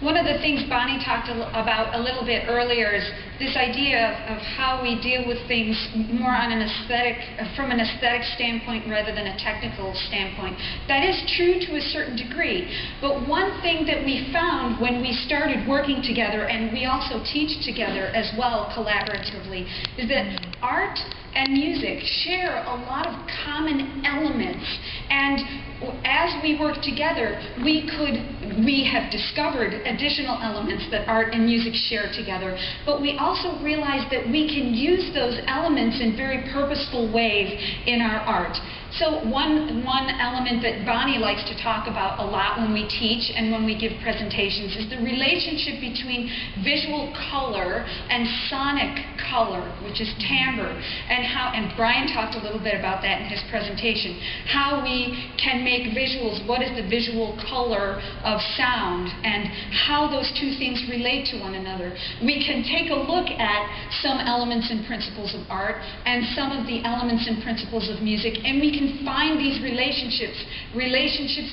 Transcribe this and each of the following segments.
One of the things Bonnie talked about a little bit earlier is this idea of how we deal with things more on an from an aesthetic standpoint rather than a technical standpoint. That is true to a certain degree, but one thing that we found when we started working together, and we also teach together as well collaboratively, is that art and music share a lot of common elements, and as we work together, we have discovered additional elements that art and music share together, but we also realized that we can use those elements in very purposeful ways in our art. So one element that Bonnie likes to talk about a lot when we teach and when we give presentations is the relationship between visual color and sonic color, which is timbre, and Brian talked a little bit about that in his presentation, how we can make visuals, what is the visual color of sound, and how those two things relate to one another. We can take a look at some elements and principles of art and some of the elements and principles of music, and we can find these relationships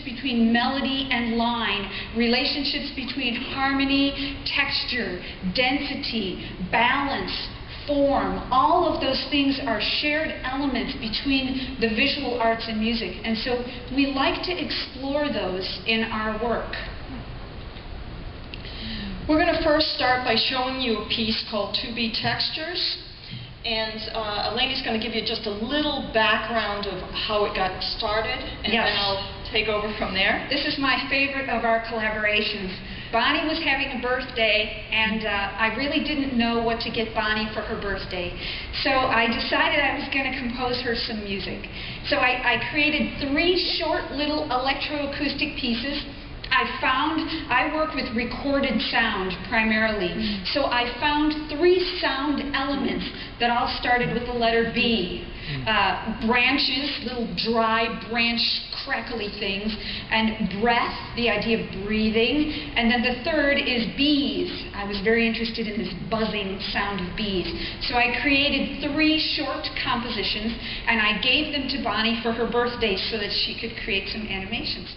between melody and line, relationships between harmony, texture, density, balance, form. All of those things are shared elements between the visual arts and music, and so we like to explore those in our work. We're going to first start by showing you a piece called To Be Textures. And Elainie's going to give you just a little background of how it got started, and yes, then I'll take over from there. This is my favorite of our collaborations. Bonnie was having a birthday, and I really didn't know what to get Bonnie for her birthday. So I decided I was going to compose her some music. So I created 3 short little electroacoustic pieces. I work with recorded sound primarily, so I found 3 sound elements that all started with the letter B. Branches, little dry branch crackly things, and breath, the idea of breathing, and then the third is bees. I was very interested in this buzzing sound of bees. So I created 3 short compositions, and I gave them to Bonnie for her birthday so that she could create some animations.